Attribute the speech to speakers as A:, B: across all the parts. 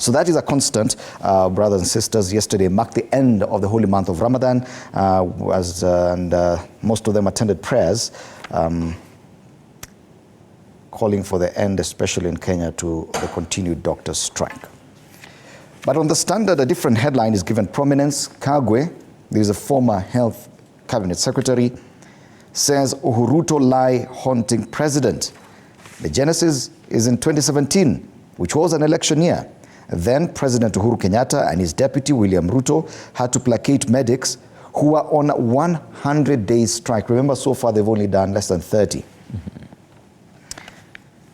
A: So that is a constant, brothers and sisters. Yesterday marked the end of the holy month of Ramadan, and most of them attended prayers, calling for the end, especially in Kenya, to the continued doctors' strike. But on the Standard, a different headline is given prominence. Kagwe, there is a former health cabinet secretary, says UhuRuto lie haunting president. The genesis is in 2017, which was an election year. Then President Uhuru Kenyatta and his deputy William Ruto had to placate medics who were on a 100-day strike. Remember, so far they've only done less than 30.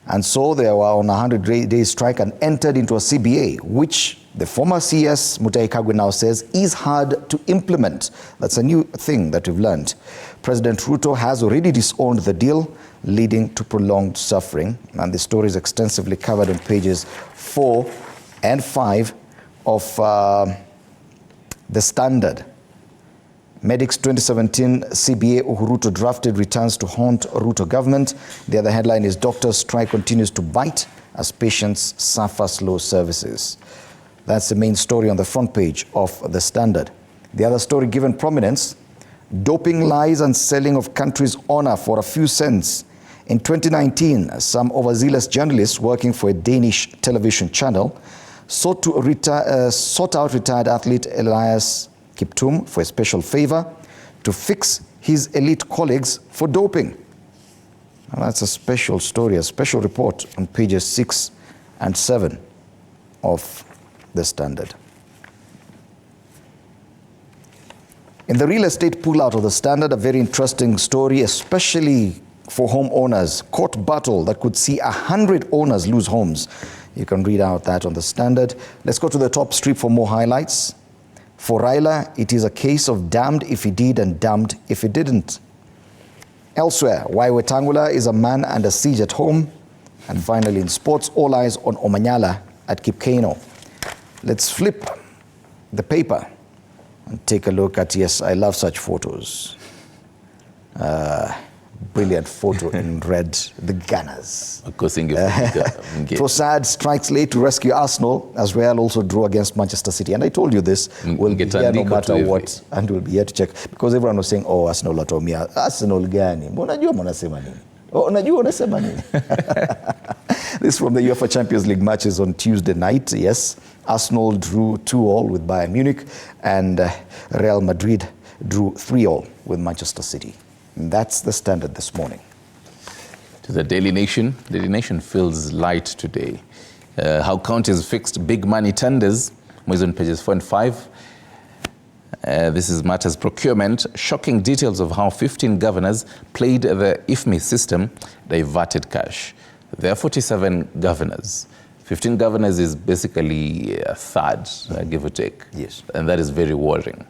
A: And so they were on a 100-day strike and entered into a CBA, which the former CS, Mutahi Kagwe, now says is hard to implement. That's a new thing that we've learned. President Ruto has already disowned the deal, leading to prolonged suffering. And the story is extensively covered on pages 4 and 5 of The Standard. Medics 2017 CBA UhuRuto drafted returns to haunt Ruto government. The other headline is Doctors' Strike Continues to Bite as Patients Suffer Slow Services. That's the main story on the front page of The Standard. The other story given prominence, doping lies and selling of country's honor for a few cents. In 2019, some overzealous journalists working for a Danish television channel sought out retired athlete Elias Kiptum for a special favor to fix his elite colleagues for doping. And that's a special story, a special report on pages 6 and 7 of The Standard. In the real estate pullout of The Standard, a very interesting story, especially for homeowners. Court battle that could see 100 owners lose homes. You can read out that on The Standard. Let's go to the top strip for more highlights. For Raila, it is a case of damned if he did and damned if he didn't. Elsewhere, why Wetangula is a man under siege at home. And finally, in sports, all eyes on Omanyala at Kipkeino. Let's flip the paper and take a look at, yes, I love such photos. Brilliant photo in red, the Gunners. Trossard strikes late to rescue Arsenal as Real also drew against Manchester City. And I told you this will be here no matter what, and we'll be here to check. Because everyone was saying, oh, Arsenal atomia. Arsenal gani? Unajua mnasema nini? Unajua unasema nini? This from the UEFA Champions League matches on Tuesday night. Yes, Arsenal drew 2-2 with Bayern Munich, and Real Madrid drew 3-3 with Manchester City. And that's The Standard this morning.
B: To the Daily Nation. Daily Nation feels light today. How counties fixed big money tenders. More on pages 4 and 5. This is matters procurement. Shocking details of how 15 governors played the IFMI system, diverted cash. There are 47 governors. 15 governors is basically a third, give or take.
A: Yes.
B: And that is very worrying.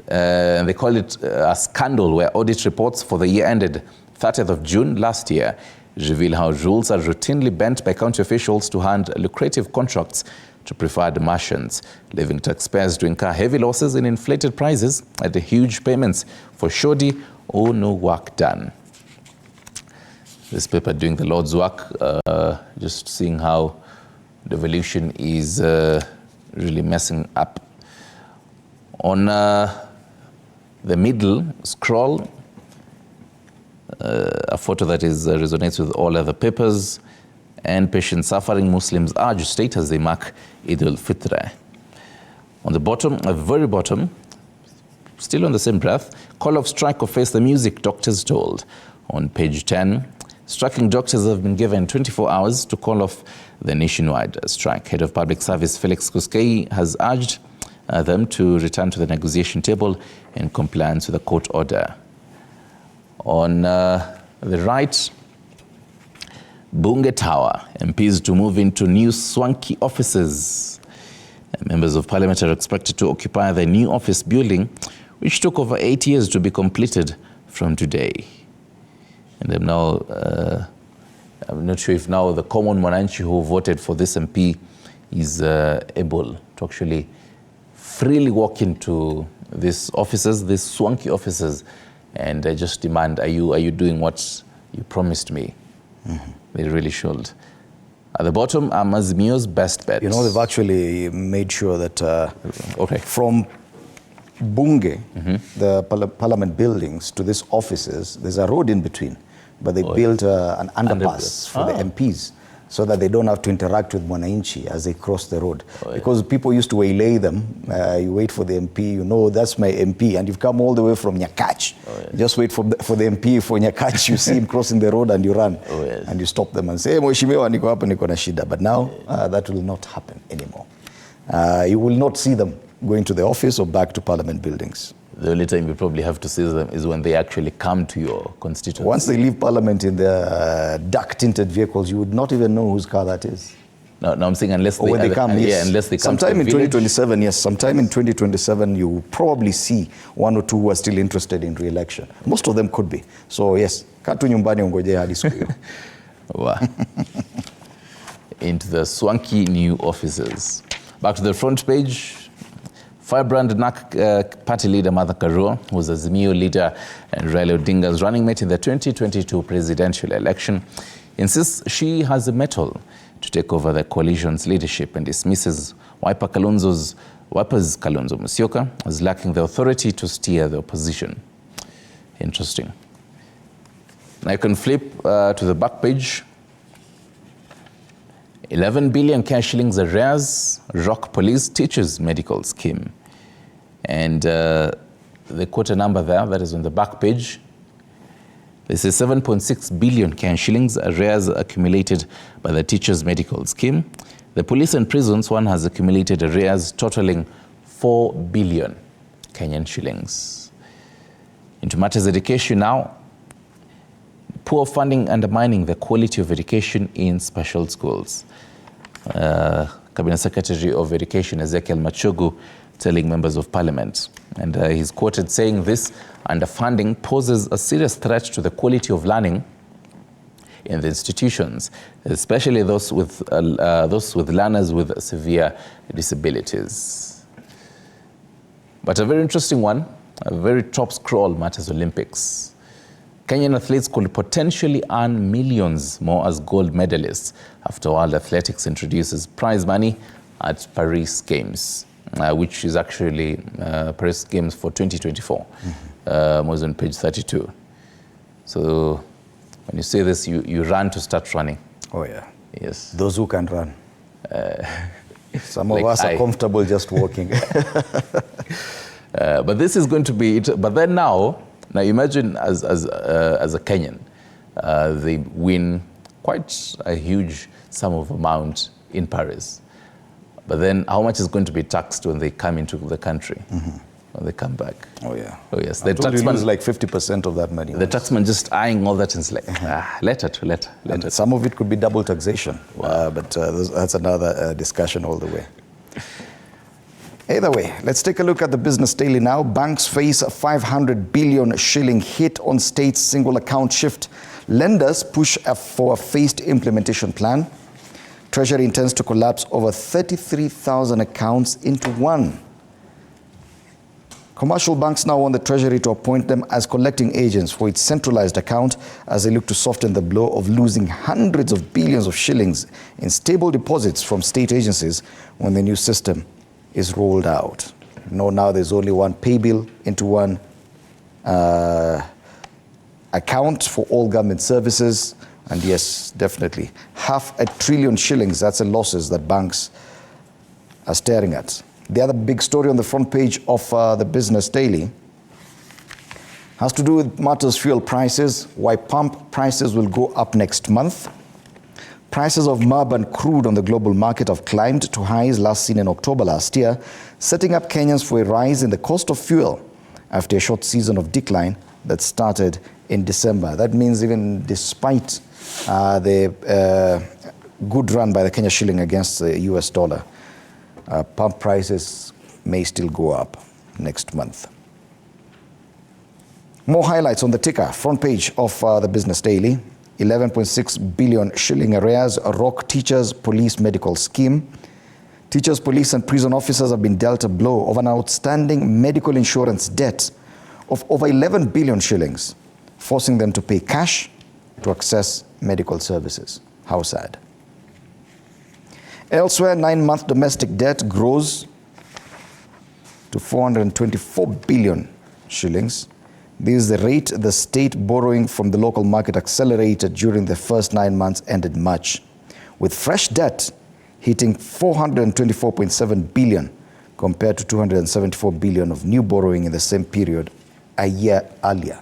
B: They call it a scandal where audit reports for the year ended 30th of June last year reveal how rules are routinely bent by county officials to hand lucrative contracts to preferred merchants, leaving taxpayers to incur heavy losses in inflated prices and the huge payments for shoddy or no work done. This paper doing the Lord's work, just seeing how devolution is really messing up. On the middle scroll, a photo that resonates with all other papers. And patient suffering Muslims urge state as they mark Eid al-Fitr. On the bottom, very bottom, still on the same breath, call of strike or face the music, doctors told. On page 10, striking doctors have been given 24 hours to call off the nationwide strike. Head of Public Service Felix Kuskei has urged them to return to the negotiation table in compliance with the court order. On the right, Bunge Tower, MPs to move into new swanky offices. Members of Parliament are expected to occupy the new office building, which took over 8 years to be completed from today. And I'm not sure if now the common Mwananchi who voted for this MP is able to actually freely walk into these offices, these swanky offices, and just demand, are you doing what you promised me? Mm-hmm. They really should. At the bottom are Azimio's best bets.
A: You know, they've actually made sure that from Bunge, the parliament buildings, to these offices, there's a road in between, but they built an underpass for the MPs, so that they don't have to interact with Mwananchi as they cross the road. Because people used to waylay them. You wait for the MP, you know, that's my MP, and you've come all the way from Nyakach. You just wait for the MP for Nyakach, you see him crossing the road and you run. And you stop them and say, hey, Mheshimiwa, niko hapa, niko na shida. But now, that will not happen anymore. You will not see them going to the office or back to parliament buildings.
B: The only time you probably have to see them is when they actually come to your constituency.
A: Once they leave parliament in their dark-tinted vehicles, you would not even know whose car that is.
B: No, I'm saying unless
A: or when they come, yes.
B: Yeah, unless they come
A: sometime
B: to
A: in 2027, yes. Sometime in 2027, you will probably see one or two who are still interested in re-election. Most of them could be. So yes, katu nyumbani ungoje hadi siku hiyo.
B: Wow. Into the swanky new offices. Back to the front page. Firebrand NAC party leader Martha Karua, who was Azimio leader and Raila Odinga's running mate in the 2022 presidential election, insists she has a mettle to take over the coalition's leadership and dismisses Wiper's Kalonzo Musyoka as lacking the authority to steer the opposition. Interesting. Now you can flip to the back page. 11 billion cash shillings arrears, rock police teachers medical scheme. And they quote a number there that is on the back page. This is 7.6 billion cash shillings arrears accumulated by the teachers medical scheme. The police and prisons one has accumulated arrears totaling 4 billion Kenyan shillings. Into matters education now. Poor funding undermining the quality of education in special schools. Cabinet Secretary of Education Ezekiel Machogu telling members of parliament. And he's quoted saying this underfunding poses a serious threat to the quality of learning in the institutions, especially those with learners with severe disabilities. But a very interesting one, a very top scroll, matters Olympics. Kenyan athletes could potentially earn millions more as gold medalists after World Athletics introduces prize money at Paris Games, which is actually Paris Games for 2024. Was on page 32. So when you say this, you run to start running.
A: Oh yeah.
B: Yes.
A: Those who can run. Some of us are comfortable just walking.
B: But this is going to be it. But then now imagine as a Kenyan, they win quite a huge sum of amount in Paris. But then how much is going to be taxed when they come into the country, when they come back? Oh yeah. Oh yes. The taxman
A: is like 50% of that money.
B: The taxman just eyeing all that and is like, later.
A: And some of it could be double taxation. Wow. But that's another discussion all the way. Either way, let's take a look at the Business Daily now. Banks face a 500 billion shilling hit on state's single account shift. Lenders push for a phased implementation plan. Treasury intends to collapse over 33,000 accounts into one. Commercial banks now want the Treasury to appoint them as collecting agents for its centralized account as they look to soften the blow of losing hundreds of billions of shillings in stable deposits from state agencies when the new system is rolled out. Now there's only one pay bill into one account for all government services. And yes, definitely, 500 billion shillings, that's the losses that banks are staring at. The other big story on the front page of the Business Daily has to do with matters fuel prices, why pump prices will go up next month. Prices of Mrama and crude on the global market have climbed to highs last seen in October last year, setting up Kenyans for a rise in the cost of fuel after a short season of decline that started in December. That means even despite the good run by the Kenya shilling against the US dollar, pump prices may still go up next month. More highlights on the ticker, front page of the Business Daily. 11.6 billion shilling arrears, rock teachers police medical scheme. Teachers, police and prison officers have been dealt a blow of an outstanding medical insurance debt of over 11 billion shillings, forcing them to pay cash to access medical services. How sad. Elsewhere, 9-month domestic debt grows to 424 billion shillings. This is the rate the state borrowing from the local market accelerated during the first 9 months ended March, with fresh debt hitting 424.7 billion compared to 274 billion of new borrowing in the same period a year earlier.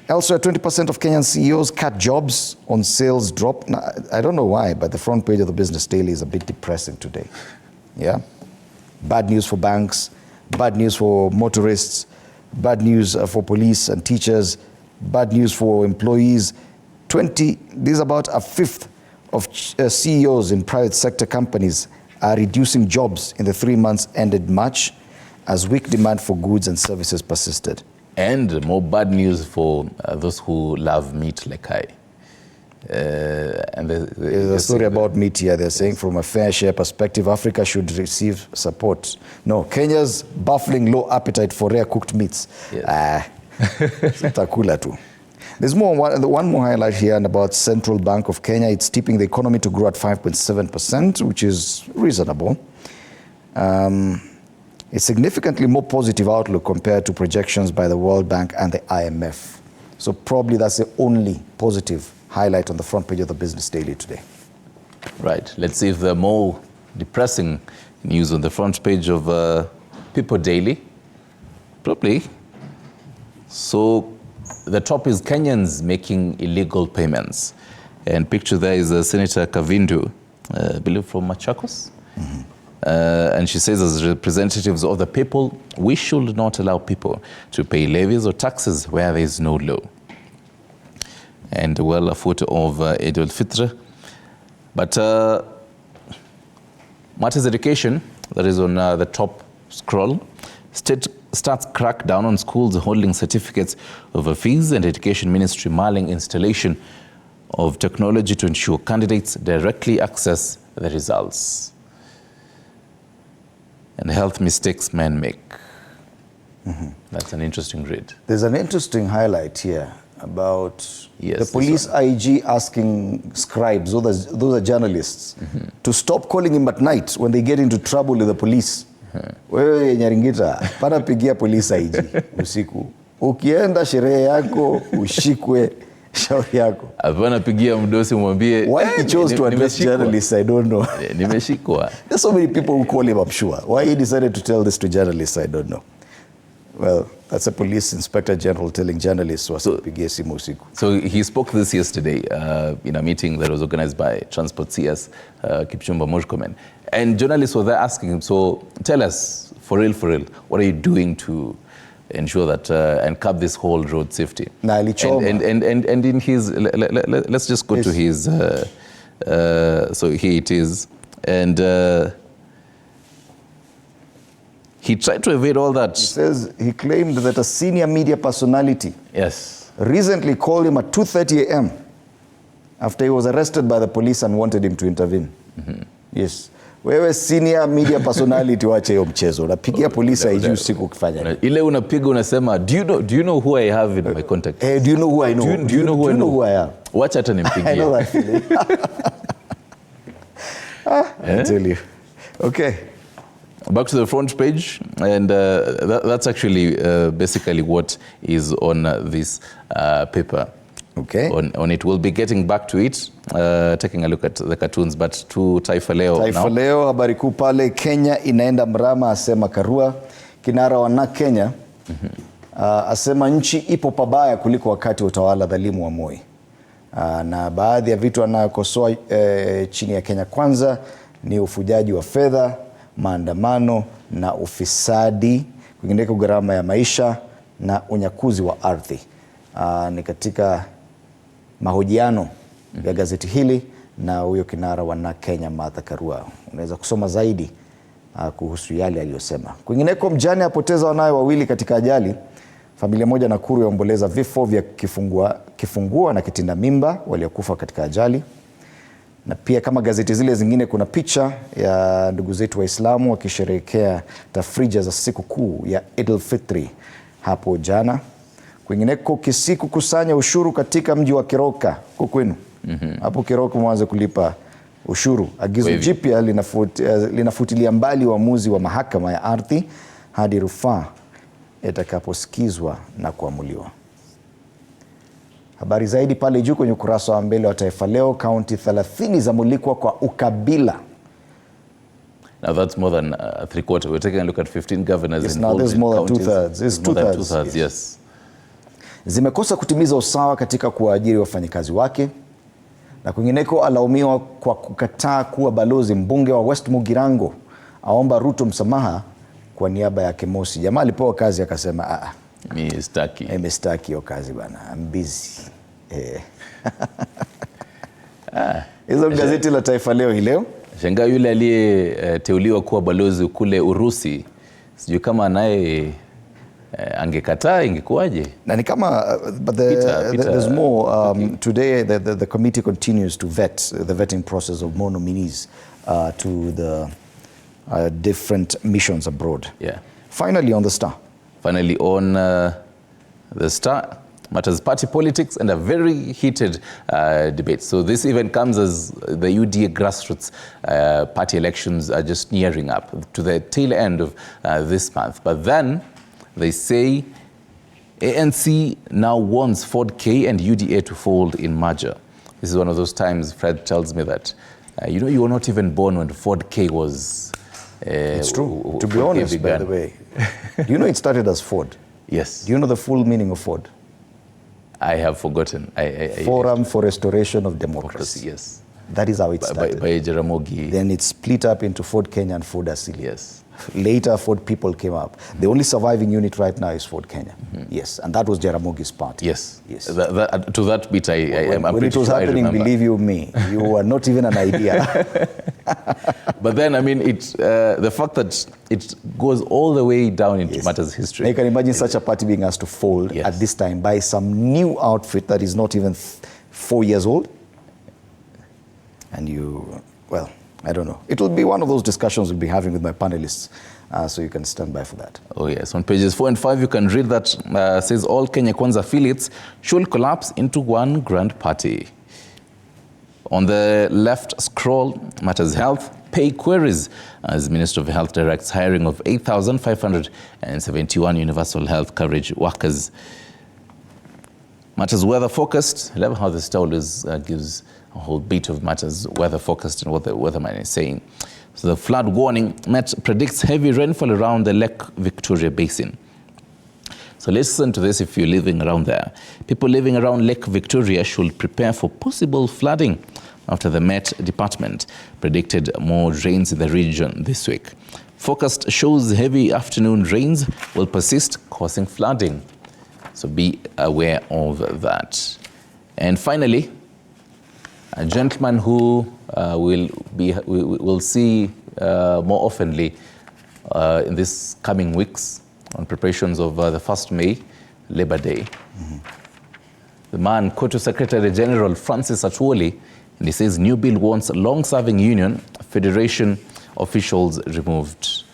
A: Elsewhere, 20% of Kenyan CEOs cut jobs on sales drop. Now, I don't know why, but the front page of the Business Daily is a bit depressing today. Yeah? Bad news for banks, bad news for motorists, bad news for police and teachers, bad news for employees. This is about a fifth of CEOs in private sector companies are reducing jobs in the 3 months ended March as weak demand for goods and services persisted.
B: And more bad news for those who love meat like I. And
A: there's a story about meat here. They're saying from a fair share perspective, Africa should receive support. No, Kenya's baffling low appetite for rare cooked meats.
B: Yes.
A: Takula too. There's one more highlight here and about Central Bank of Kenya. It's tipping the economy to grow at 5.7%, which is reasonable. A significantly more positive outlook compared to projections by the World Bank and the IMF. So probably that's the only positive highlight on the front page of the Business Daily today.
B: Right. Let's see if there are more depressing news on the front page of People Daily. Probably. So the top is Kenyans making illegal payments. And picture there is Senator Kavindu, I believe from Machakos. Mm-hmm. And she says, as representatives of the people, we should not allow people to pay levies or taxes where there is no law. And well, a photo of Eid al-Fitr. But Matters Education, that is on the top scroll, state starts crackdown on schools holding certificates over fees, and Education Ministry mulling installation of technology to ensure candidates directly access the results. And health mistakes men make. Mm-hmm. That's an interesting read.
A: There's an interesting highlight here about the police IG asking scribes, those are journalists, mm-hmm. to stop calling him at night when they get into trouble with the police. Wewe Nyaringita, pana pigia police IG usiku. Ukienda sherehe yako, ushikwe shauri yako.
B: Hapana pigia mdosi mwambie.
A: Why he chose to address journalists, I don't know.
B: Nimeshikwa.
A: There's so many people who call him, I'm sure. Why he decided to tell this to journalists, I don't know. Well, that's a police inspector general telling journalists wasipigie simu usiku.
B: So he spoke this yesterday in a meeting that was organized by Transport CS Kipchumba Murkomen. And journalists were there asking him, so tell us, for real, what are you doing to ensure that and curb this whole road safety? And in his, let's just go to his, so here it is. And he tried to evade all that. He
A: says he claimed that a senior media personality recently called him at 2:30 a.m. after he was arrested by the police and wanted him to intervene. Mm-hmm. Yes. Wewe senior media personality wache hiyo mchezo. Unapigia polisi IG usiku ukifanya.
B: Ile unapiga unasema, do you know who I have in my contact?
A: Do you know who I know?
B: Do you know who I
A: am?
B: Wacha hata nimpigie.
A: I know that feeling. I tell you. Okay.
B: Back to the front page, and that's actually basically what is on this paper.
A: Okay.
B: On it. We'll be getting back to it, taking a look at the cartoons, but to Taifa Leo now.
A: Taifa Leo, habari kuu pale, Kenya inaenda Mrama, asema Karua. Kinara wa Kenya, asema nchi ipo pabaya kuliko wakati wa utawala dhalimu wa Moi. Na baadhi ya vitu anayokosoa chini ya Kenya Kwanza ni ufujaji wa fedha, maandamano na ufisadi, kwingineko gharama ya maisha na unyakuzi wa ardhi. Ni katika mahojiano ya gazeti hili na huyo kinara wa Kenya Martha Karua. Unaweza kusoma zaidi kuhusu yale aliyosema. Kwingineko mjane apoteza wanawe wawili katika ajali. Familia moja Nakuru yaomboleza vifo vya kifungua na kitinda mimba waliokufa katika ajali. Na pia kama gazeti zile zingine kuna picha ya ndugu zetu Waislamu wakisherehekea tafrija za siku kuu ya Eid al-Fitr hapo jana. Kwingineko Kisiku kusanya ushuru katika mji wa Keroka kwenu. Hapo Keroka mwanze kulipa ushuru. Agizo jipya linafutilia mbali uamuzi wa mahakama ya ardhi hadi rufaa itakaposikizwa na kuamuliwa. Habari zaidi pale juu kwenye ukurasa wa mbele wa Taifa Leo. Kaunti 30 zamulikwa kwa ukabila.
B: Now that's more than three quarters. We're taking a look at 15 governors
A: yes,
B: involved.
A: Now there's more than two-thirds. It's
B: two-thirds, yes.
A: Zimekosa kutimiza usawa katika kuwaajiri wafanyikazi wake. Na kwingineko alaumiwa kwa kukataa kuwa balozi. Mbunge wa West Mugirango aomba Ruto msamaha kwa niaba ya Kemosi. Jamaa alipewa kazi akasema
B: mimi
A: staki hiyo kazi bana. I'm busy. Hizo gazeti la Taifa Leo hii leo.
B: Shangaa yule aliyeteuliwa kuwa balozi kule Urusi. Sijui kama naye angekataa ingekuwaje.
A: Na ni kama but there's more today the committee continues to vet the vetting process of more nominees to the different missions abroad.
B: Yeah.
A: Finally on the Star.
B: Finally on the Star matters party politics and a very heated debate. So this even comes as the UDA grassroots party elections are just nearing up to the tail end of this month. But then they say ANC now wants Ford K and UDA to fold in merger. This is one of those times Fred tells me that, you were not even born when Ford K was...
A: it's true. To be honest, by the way, do you know it started as Ford?
B: Yes.
A: Do you know the full meaning of Ford?
B: I have forgotten.
A: Forum for Restoration of Democracy.
B: Yes.
A: That is how it started.
B: By Jaramogi.
A: Then it split up into Ford Kenya and Ford Asili.
B: Yes.
A: Later, Ford People came up. The only surviving unit right now is Ford Kenya. Yes, and that was Jaramogi's party.
B: Yes.
A: Yes.
B: To that bit, I'm
A: when
B: pretty
A: it was
B: sure
A: happening, believe you me, you were not even an idea.
B: But then, I mean, the fact that it goes all the way down into matters history.
A: You can imagine such a party being asked to fold at this time by some new outfit that is not even 4 years old. And well, I don't know. It will be one of those discussions we'll be having with my panelists, so you can stand by for that.
B: Oh yes, on pages 4 and 5 you can read that says all Kenya Kwanza affiliates should collapse into one grand party. On the left scroll, matters health, pay queries as Minister of Health directs hiring of 8,571 universal health coverage workers. Matters weather focused. I love how the Star gives a whole bit of matters weather focused and what the weatherman is saying. So the flood warning predicts heavy rainfall around the Lake Victoria Basin. So listen to this if you're living around there. People living around Lake Victoria should prepare for possible flooding after the Met Department predicted more rains in the region this week. Forecast shows heavy afternoon rains will persist, causing flooding. So be aware of that. And finally, a gentleman who we'll see more oftenly in these coming weeks on preparations of the 1st May, Labor Day. The man, Kotu Secretary General Francis Atwoli, and he says new bill wants long-serving union federation officials removed.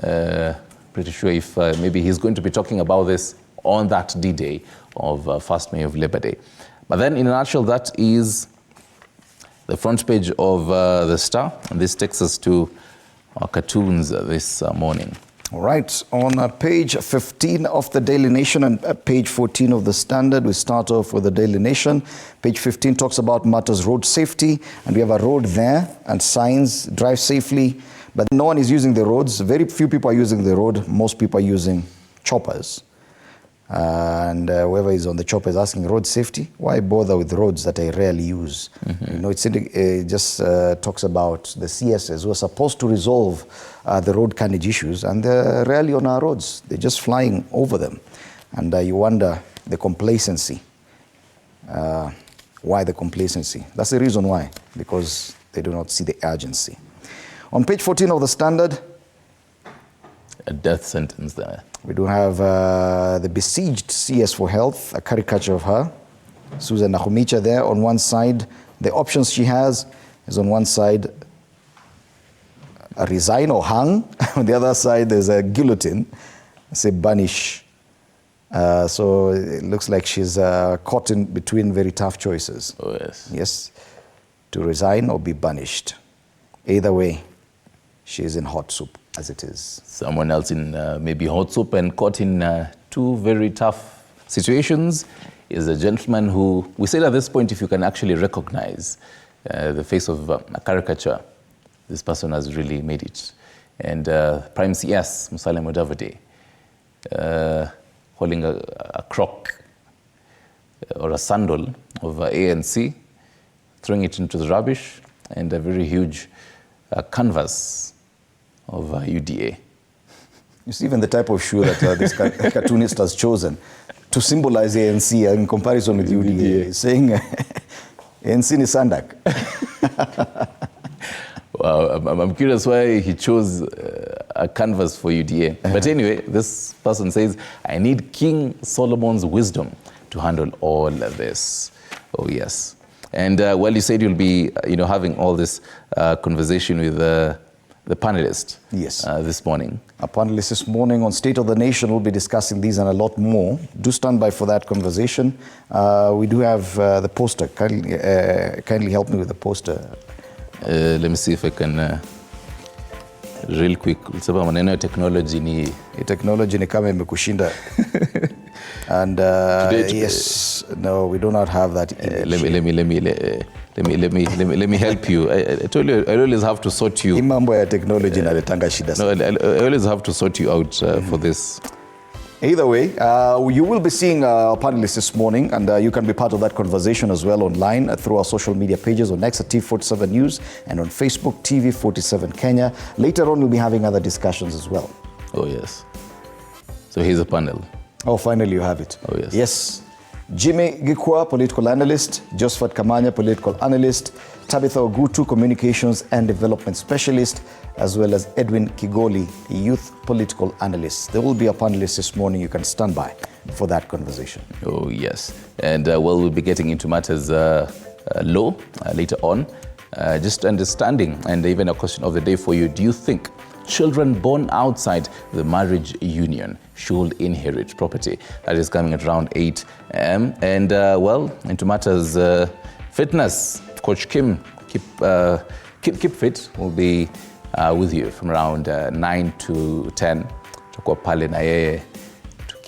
B: Pretty sure if maybe he's going to be talking about this on that D-Day of 1st May of Labor Day. But then in a nutshell, that is the front page of the Star, and this takes us to our cartoons this morning.
A: All right, on page 15 of the Daily Nation and page 14 of the Standard, we start off with the Daily Nation. Page 15 talks about matters road safety, and we have a road there and signs, drive safely, but no one is using the roads. Very few people are using the road. Most people are using choppers. And whoever is on the chopper is asking road safety. Why bother with roads that I rarely use? It just talks about the CSs who are supposed to resolve the road carnage issues, and they're rarely on our roads. They're just flying over them. And you wonder the complacency. Why the complacency? That's the reason why, because they do not see the urgency. On page 14 of the Standard,
B: a death sentence there.
A: We do have the besieged CS for Health, a caricature of her. Susan Nakhumicha there on one side. The options she has is on one side, a resign or hang. On the other side, there's a guillotine, say banish. So it looks like she's caught in between very tough choices.
B: Oh, yes.
A: Yes. to resign or be banished. Either way, she is in hot soup as it is.
B: Someone else in maybe hot soup and caught in two very tough situations is a gentleman who, we said at this point, if you can actually recognize the face of a caricature, this person has really made it. And Prime CS, Musalia Mudavadi, holding a crock or a sandal of ANC, throwing it into the rubbish, and a very huge canvas of UDA.
A: You see, even the type of shoe that this cartoonist has chosen to symbolize ANC in comparison with UDA, saying ANC ni sandak.
B: Wow, I'm curious why he chose a canvas for UDA. But anyway, this person says, I need King Solomon's wisdom to handle all of this. Oh, yes. And well, you said you'll be, having all this conversation with the panelists.
A: Yes.
B: This morning.
A: Our panelists this morning on State of the Nation will be discussing these and a lot more. Do stand by for that conversation. We do have the poster. Kindly help me with the poster.
B: Let me see if I can, real quick. Technology ni
A: kama imekushinda. And yes, no, we do not have that. Let me help you. I told you, I always have to sort you. Mambo ya technology inaletanga shida.
B: No, I always have to sort you out for this.
A: Either way, you will be seeing our panelists this morning, and you can be part of that conversation as well online through our social media pages on X at T47 News and on Facebook, TV47 Kenya. Later on, we'll be having other discussions as well.
B: Oh, yes. So here's a panel.
A: Oh, finally you have it.
B: Oh, yes.
A: Yes. Jimmy Gikwa, political analyst, Josephat Kamanya, political analyst, Tabitha Ogutu, communications and development specialist, as well as Edwin Kigoli, youth political analyst. There will be a panelist this morning. You can stand by for that conversation.
B: Oh, yes. And well, we'll be getting into matters law later on. Just understanding, and even a question of the day for you. Do you think children born outside the marriage union should inherit property? That is coming at around 8 a.m. And well, into matters fitness, Coach Kim, keep fit, will be with you from around 9 to 10. Tutakuwa pale na yeye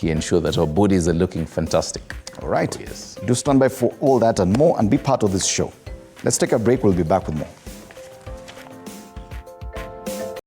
B: ensure that our bodies are looking fantastic.
A: All right.
B: Oh, yes.
A: Do stand by for all that and more, and be part of this show. Let's take a break. We'll be back with more.